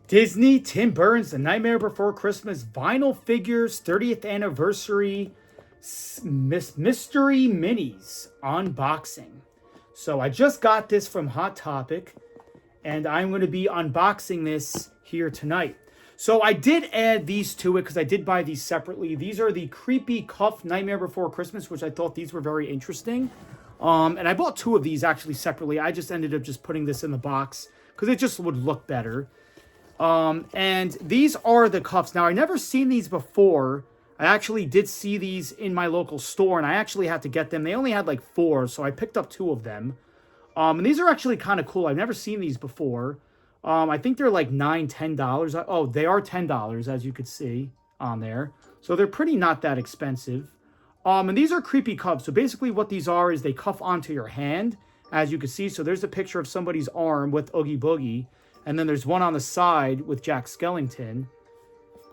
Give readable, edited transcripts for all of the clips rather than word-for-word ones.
Disney, Tim Burton's The Nightmare Before Christmas vinyl figures 30th anniversary mystery minis unboxing. So I just got this from Hot Topic, and I'm going to be unboxing this here tonight. So I did add these to it because I did buy these separately. These are the Creepy Cuff Nightmare Before Christmas, which I thought these were very interesting. And I bought two of these actually separately. I just ended up just putting this in the box because it just would look better. And these are the cuffs. Now, I never seen these before. I actually did see these in my local store, and I actually had to get them. They only had like 4, so I picked up 2 of them. And these are actually kind of cool. I've never seen these before. I think they're like $9, $10. Oh, they are $10, as you could see on there. So they're pretty not that expensive. And these are creepy cuffs. So basically what these are is they cuff onto your hand, as you can see. So there's a picture of somebody's arm with Oogie Boogie. And then there's one on the side with Jack Skellington,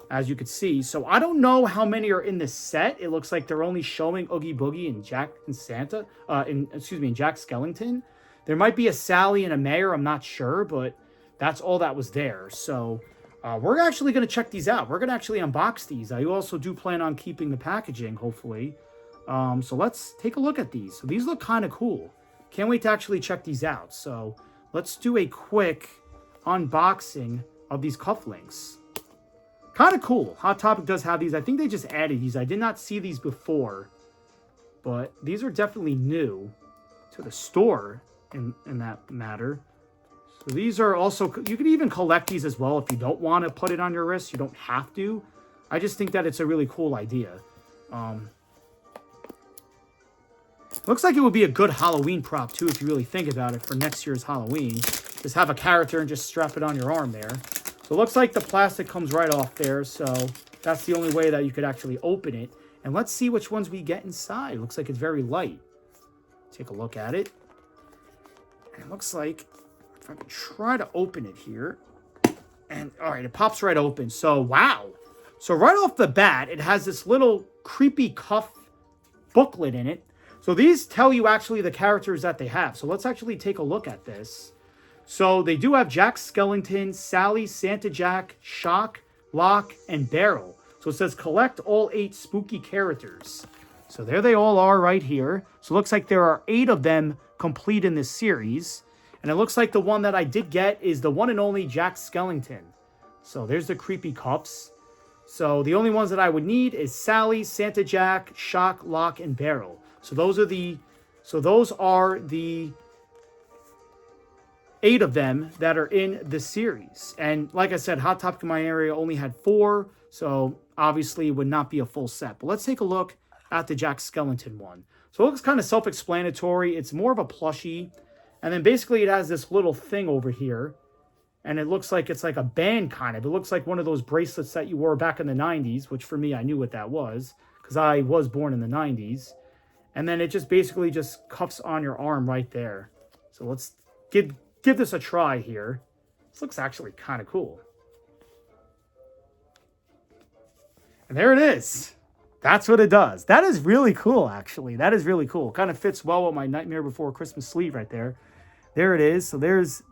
as you could see. So I don't know how many are in this set. It looks like they're only showing Oogie Boogie and Jack and Santa, and Jack Skellington. There might be a Sally and a Mayor, I'm not sure, but that's all that was there. So we're actually going to check these out. We're going to actually unbox these. I also do plan on keeping the packaging, hopefully. So let's take a look at these. So these look kind of cool. Can't wait to actually check these out. So let's do a quick unboxing of these cufflinks. Kind of cool. Hot Topic does have these. I think they just added these. I did not see these before, but these are definitely new to the store in that matter. So these are also, you can even collect these as well if you don't want to put it on your wrist. You don't have to. I just think that it's a really cool idea. Looks like it would be a good Halloween prop too if you really think about it for next year's Halloween. Just have a character and just strap it on your arm there. So it looks like the plastic comes right off there. So that's the only way that you could actually open it. And let's see which ones we get inside. It looks like it's very light. Take a look at it. And it looks like, if I can try to open it here. And all right, it pops right open. So wow. So right off the bat, it has this little creepy cuff booklet in it. So these tell you actually the characters that they have. So let's actually take a look at this. So they do have Jack Skellington, Sally, Santa Jack, Shock, Lock, and Barrel. So it says collect all 8 spooky characters. So there they all are right here. So it looks like there are 8 of them complete in this series. And it looks like the one that I did get is the one and only Jack Skellington. So there's the creepy cuffs. So the only ones that I would need is Sally, Santa Jack, Shock, Lock, and Barrel. So those are the 8 of them that are in the series. And like I said, Hot Topic in my area only had 4, so obviously it would not be a full set. But let's take a look at the Jack Skellington one. So it looks kind of self-explanatory. It's more of a plushie. And then basically it has this little thing over here. And it looks like it's like a band kind of. It looks like one of those bracelets that you wore back in the 90s, which for me, I knew what that was because I was born in the 90s. And then it just basically just cuffs on your arm right there. So let's give this a try here. This looks actually kind of cool. And there it is. That's what it does. That is really cool, actually. That is really cool. Kind of fits well with my Nightmare Before Christmas sleeve right there. There it is. So there's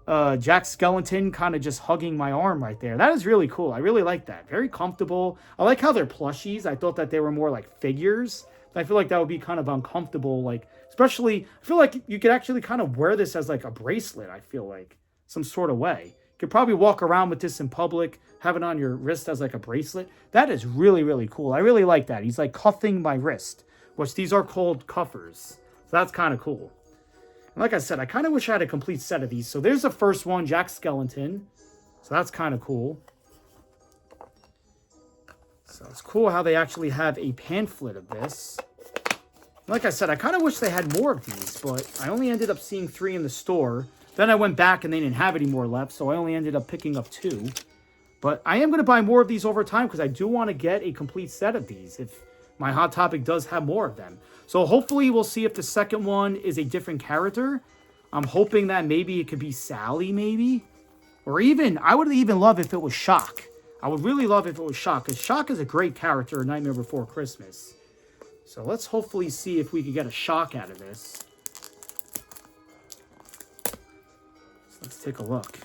Jack Skellington kind of just hugging my arm right there. That is really cool. I really like that. Very comfortable. I like how they're plushies. I thought that they were more like figures. I feel like that would be kind of uncomfortable. Like, especially, I feel like you could actually kind of wear this as like a bracelet, I feel like, some sort of way. You could probably walk around with this in public, have it on your wrist as like a bracelet. That is really, really cool. I really like that. He's like cuffing my wrist, which these are called cuffers. So that's kind of cool. And like I said, I kind of wish I had a complete set of these. So there's the first one, Jack Skellington. So that's kind of cool. So it's cool how they actually have a pamphlet of this. Like I said, I kind of wish they had more of these, but I only ended up seeing 3 in the store. Then I went back and they didn't have any more left, so I only ended up picking up 2. But I am going to buy more of these over time because I do want to get a complete set of these if my Hot Topic does have more of them. So hopefully we'll see if the second one is a different character. I'm hoping that maybe it could be Sally, maybe. Or even, I would even love if it was Shock. I would really love if it was Shock, because Shock is a great character in Nightmare Before Christmas. So let's hopefully see if we can get a Shock out of this. So let's take a look.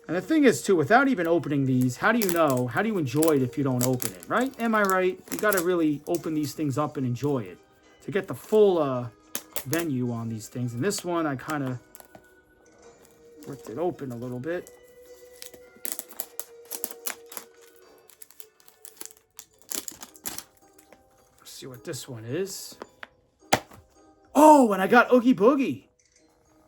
And the thing is, too, without even opening these, how do you know? How do you enjoy it if you don't open it, right? Am I right? You got to really open these things up and enjoy it to get the full venue on these things. And this one, I kind of ripped it open a little bit. Let's see what this one is. Oh, and I got Oogie Boogie.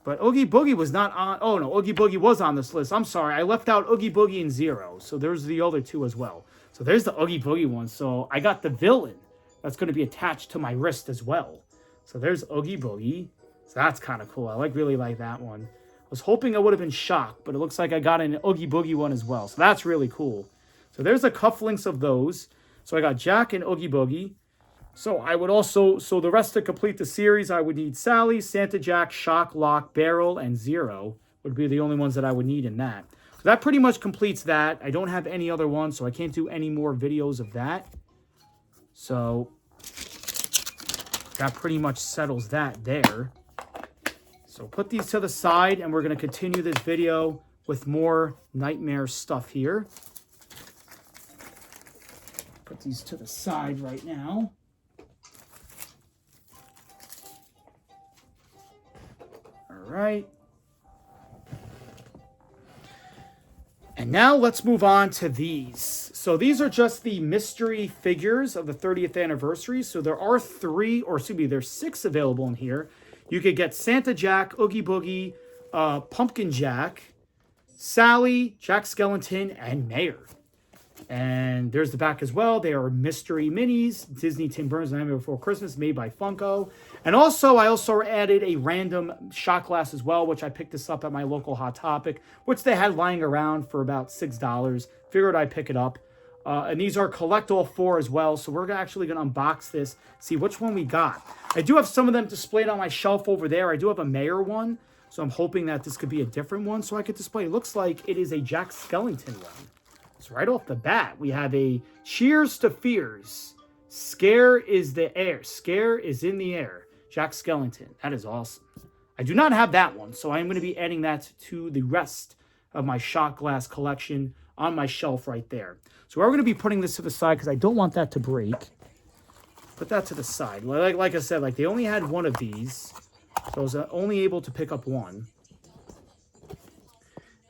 But Oogie Boogie was not on... Oh, no, Oogie Boogie was on this list. I'm sorry. I left out Oogie Boogie and Zero. So there's the other two as well. So there's the Oogie Boogie one. So I got the villain that's going to be attached to my wrist as well. So there's Oogie Boogie. So that's kind of cool. I really like that one. I was hoping I would have been shocked, but it looks like I got an Oogie Boogie one as well. So that's really cool. So there's the cufflinks of those. So I got Jack and Oogie Boogie. So I would also, so the rest to complete the series, I would need Sally, Santa Jack, Shock, Lock, Barrel, and Zero would be the only ones that I would need in that. So that pretty much completes that. I don't have any other ones, so I can't do any more videos of that. So that pretty much settles that there. So put these to the side, and we're going to continue this video with more Nightmare stuff here. Put these to the side right now. All right. And now let's move on to these. So these are just the mystery figures of the 30th anniversary. So there are there's 6 available in here. You could get Santa Jack, Oogie Boogie, Pumpkin Jack, Sally, Jack Skellington, and Mayor. And there's the back as well. They are mystery minis. Disney Tim Burns Nightmare Before Christmas, made by Funko. And also, I also added a random shot glass as well, which I picked this up at my local Hot Topic, which they had lying around for about $6. Figured I'd pick it up. And these are collect all 4 as well. So we're actually going to unbox this, see which one we got. I do have some of them displayed on my shelf over there. I do have a Mayor one. So I'm hoping that this could be a different one so I could display. It looks like it is a Jack Skellington one. So right off the bat, we have a Cheers to Fears. Scare is the air. Scare is in the air. Jack Skellington. That is awesome. I do not have that one, so I'm going to be adding that to the rest of my shot glass collection on my shelf right there. So we're going to be putting this to the side because I don't want that to break. Put that to the side. Like I said, they only had one of these, so I was only able to pick up one.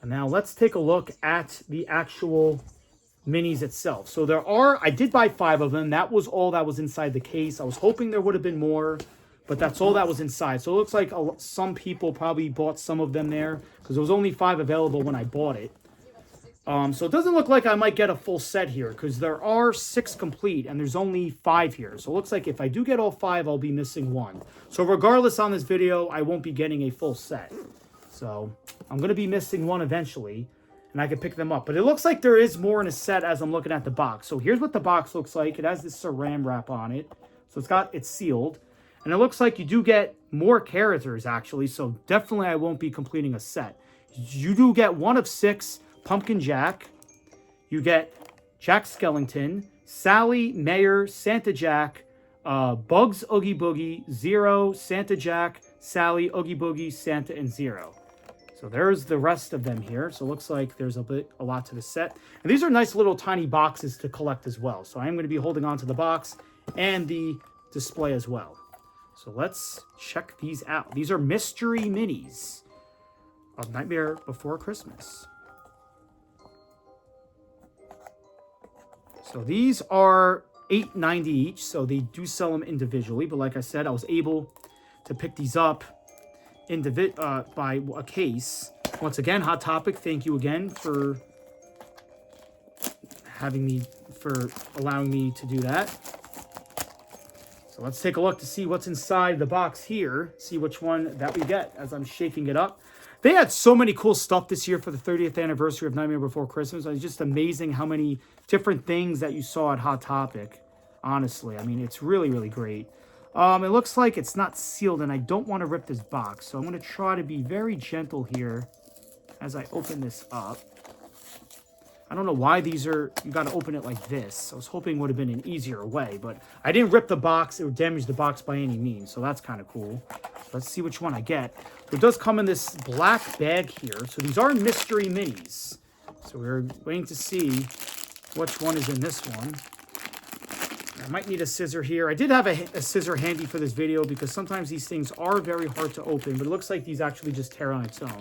And now let's take a look at the actual minis itself. So I did buy 5 of them. That was all that was inside the case. I was hoping there would have been more, but that's all that was inside. So it looks like some people probably bought some of them there because there was only 5 available when I bought it. So it doesn't look like I might get a full set here because there are 6 complete and there's only 5 here. So it looks like if I do get all 5, I'll be missing 1. So regardless on this video, I won't be getting a full set. So I'm going to be missing 1 eventually, and I can pick them up. But it looks like there is more in a set as I'm looking at the box. So here's what the box looks like. It has this saran wrap on it. So it's sealed. And it looks like you do get more characters, actually. So definitely I won't be completing a set. You do get 1 of 6 Pumpkin Jack. You get Jack Skellington, Sally, Mayor, Santa Jack, Bugs, Oogie Boogie, Zero, Santa Jack, Sally, Oogie Boogie, Santa, and Zero. So there's the rest of them here. So it looks like there's a lot to the set. And these are nice little tiny boxes to collect as well. So I'm going to be holding on to the box and the display as well. So let's check these out. These are mystery minis of Nightmare Before Christmas. So these are $8.90 each. So they do sell them individually. But like I said, I was able to pick these up by a case. Once again, Hot Topic, thank you again for allowing me to do that. So let's take a look to see what's inside the box here, see which one that we get as I'm shaking it up. They had so many cool stuff this year for the 30th anniversary of Nightmare Before Christmas. It's just amazing how many different things that you saw at Hot Topic. Honestly, I mean, it's really, really great. It looks like it's not sealed, and I don't want to rip this box. So I'm going to try to be very gentle here as I open this up. I don't know why these are, you got to open it like this. I was hoping it would have been an easier way, but I didn't rip the box or damage the box by any means, so that's kind of cool. Let's see which one I get. It does come in this black bag here, so these are mystery minis. So we're waiting to see which one is in this one. I might need a scissor here. I did have a scissor handy for this video because sometimes these things are very hard to open, but it looks like these actually just tear on its own.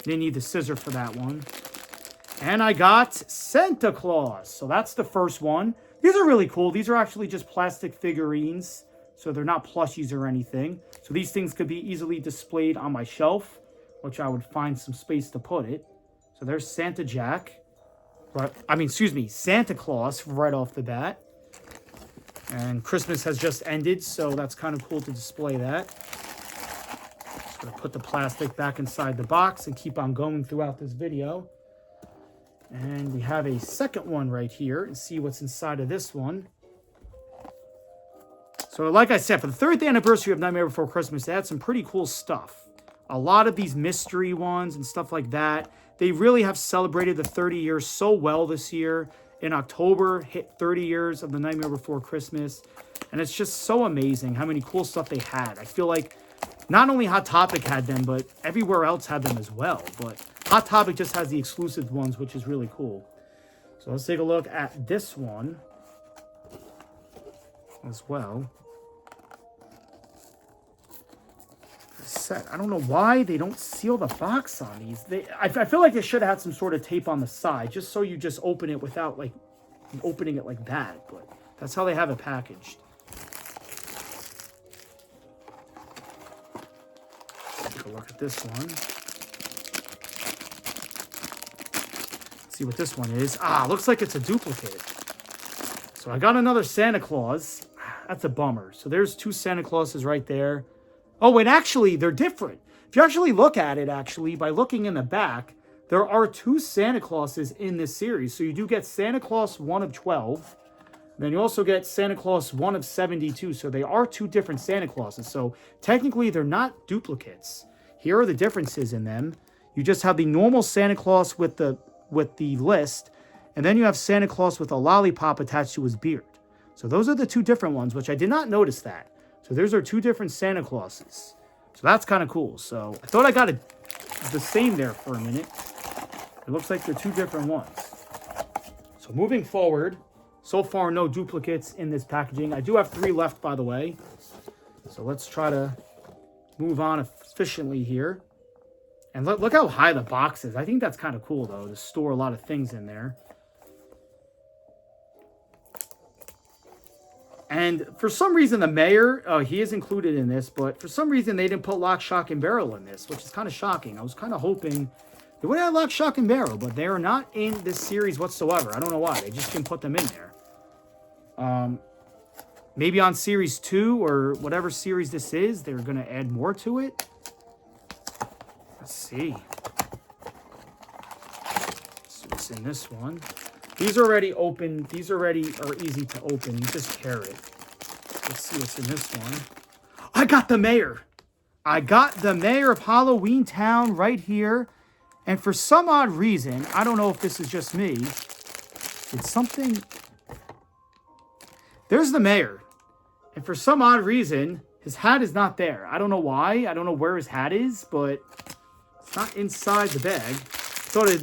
Didn't need the scissor for that one. And I got Santa Claus. So that's the first one. These are really cool. These are actually just plastic figurines. So they're not plushies or anything. So these things could be easily displayed on my shelf, which I would find some space to put it. So there's Santa Jack. Santa Claus right off the bat. And Christmas has just ended, so that's kind of cool to display that. Just gonna put the plastic back inside the box and keep on going throughout this video. And we have a second one right here, and see what's inside of this one. So like I said, for the 30th anniversary of Nightmare Before Christmas, they had some pretty cool stuff. A lot of these mystery ones and stuff like that. They really have celebrated the 30 years so well this year. In October, hit 30 years of the Nightmare Before Christmas. And it's just so amazing how many cool stuff they had. I feel like not only Hot Topic had them, but everywhere else had them as well. But Hot Topic just has the exclusive ones, which is really cool. So let's take a look at this one as well. Set. I don't know why they don't seal the box on these. I feel like they should have had some sort of tape on the side, just so you just open it without like opening it like that. But that's how they have it packaged. Take a look at this one. Let's see what this one is. Looks like it's a duplicate. So I got another Santa Claus. That's a bummer. So there's two Santa Clauses right there. Oh, and actually, they're different. If you actually look at it, by looking in the back, there are two Santa Clauses in this series. So you do get Santa Claus 1 of 12. Then you also get Santa Claus 1 of 72. So they are two different Santa Clauses. So technically, they're not duplicates. Here are the differences in them. You just have the normal Santa Claus with the list. And then you have Santa Claus with a lollipop attached to his beard. So those are the two different ones, which I did not notice that. So those are two different Santa Clauses. So that's kind of cool. So I thought I got the same there for a minute. It looks like they're two different ones. So moving forward, so far no duplicates in this packaging. I do have 3 left, by the way. So let's try to move on efficiently here. And look how high the box is. I think that's kind of cool, though, to store a lot of things in there. And for some reason, the mayor, he is included in this, but for some reason, they didn't put Lock, Shock, and Barrel in this, which is kind of shocking. I was kind of hoping they would have Lock, Shock, and Barrel, but they are not in this series whatsoever. I don't know why. They just didn't put them in there. Maybe on Series 2 or whatever series this is, they're going to add more to it. Let's see. So what's in this one? These are already open. These already are easy to open. You just tear it. Let's see what's in this one. I got the mayor. I got the mayor of Halloween Town right here. And for some odd reason, I don't know if this is just me. It's something. There's the mayor. And for some odd reason, his hat is not there. I don't know why. I don't know where his hat is, but it's not inside the bag.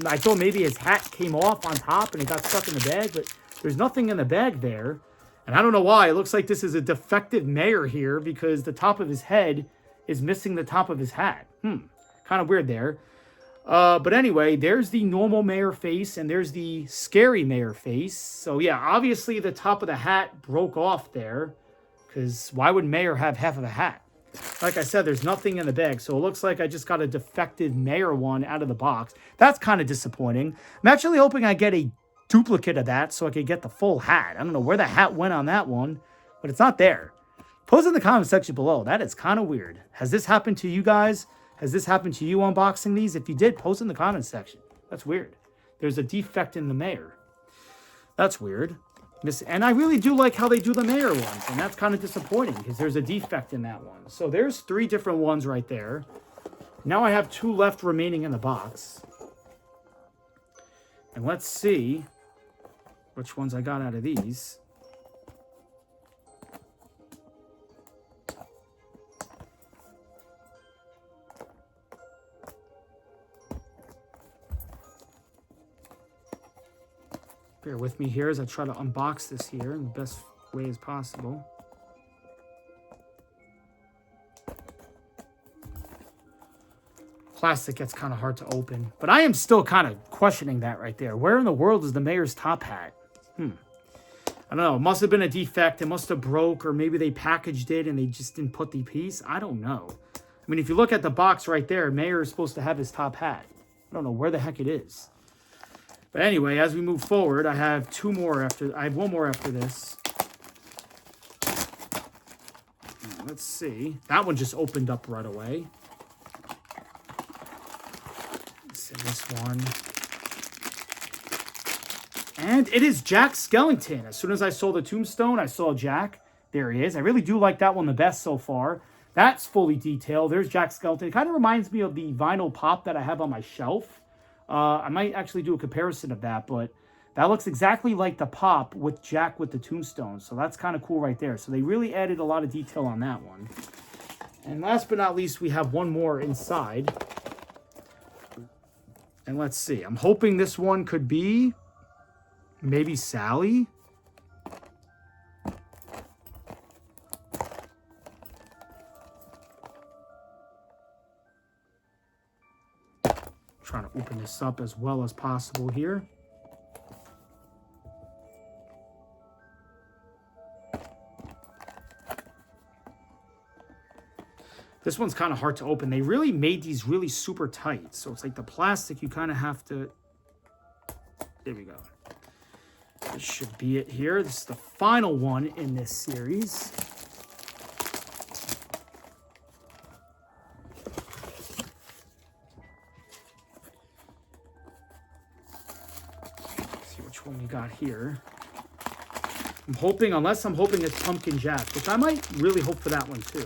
I thought maybe his hat came off on top and it got stuck in the bag, but there's nothing in the bag there. And I don't know why. It looks like this is a defective mayor here because the top of his head is missing the top of his hat. Kind of weird there. But anyway, there's the normal mayor face and there's the scary mayor face. So yeah, obviously the top of the hat broke off there because why would mayor have half of the hat? Like I said, there's nothing in the bag, so it looks like I just got a defective mayor one out of the box. That's kind of disappointing. I'm actually hoping I get a duplicate of that so I could get the full hat. I don't know where the hat went on that one, but it's not there. Post in the comment section below. That is kind of weird. Has this happened to you guys? Has this happened to you unboxing these? If you did, post in the comment section. That's weird. There's a defect in the mayor. That's weird. And I really do like how they do the mayor ones. And that's kind of disappointing because there's a defect in that one. So there's 3 different ones right there. Now I have 2 left remaining in the box. And let's see which ones I got out of these. Bear with me here as I try to unbox this here in the best way as possible. Plastic gets kind of hard to open, but I am still kind of questioning that right there. Where in the world is the mayor's top hat? I don't know. It must have been a defect. It must have broke, or maybe they packaged it and they just didn't put the piece. I don't know. I mean, if you look at the box right there, mayor is supposed to have his top hat. I don't know where the heck it is. But anyway, as we move forward, I have one more after this. Let's see. That one just opened up right away. Let's see this one. And it is Jack Skellington. As soon as I saw the tombstone, I saw Jack. There he is. I really do like that one the best so far. That's fully detailed. There's Jack Skellington. It kind of reminds me of the vinyl pop that I have on my shelf. I might actually do a comparison of that, but that looks exactly like the pop with Jack with the tombstone. So that's kind of cool right there. So they really added a lot of detail on that one. And last but not least, we have one more inside. And let's see. I'm hoping this one could be maybe Sally. Trying to open this up as well as possible here. This one's kind of hard to open. They really made these really super tight. So it's like the plastic, you kind of have to... There we go. This should be it here. This is the final one in this series. One we got here. I'm hoping it's Pumpkin Jack, which I might really hope for that one too.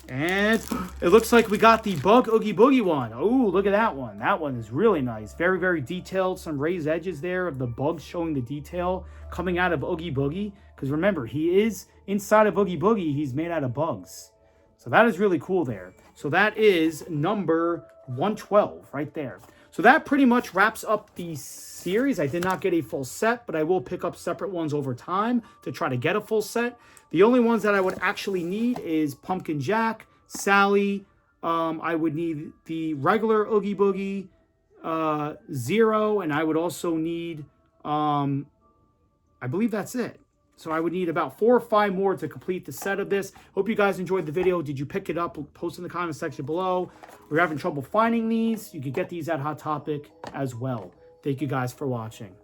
And it looks like we got the Bug Oogie Boogie one. Oh, look at that one. That one is really nice. Very, very detailed. Some raised edges there of the bugs showing the detail coming out of Oogie Boogie. Because remember, he is inside of Oogie Boogie. He's made out of bugs. So that is really cool there. So that is number 112 right there. So that pretty much wraps up the series. I did not get a full set, but I will pick up separate ones over time to try to get a full set. The only ones that I would actually need is Pumpkin Jack, Sally. I would need the regular Oogie Boogie, Zero, and I would also need, I believe that's it. So I would need about 4 or 5 more to complete the set of this. Hope you guys enjoyed the video. Did you pick it up? Post in the comment section below. We're having trouble finding these. You can get these at Hot Topic as well. Thank you guys for watching.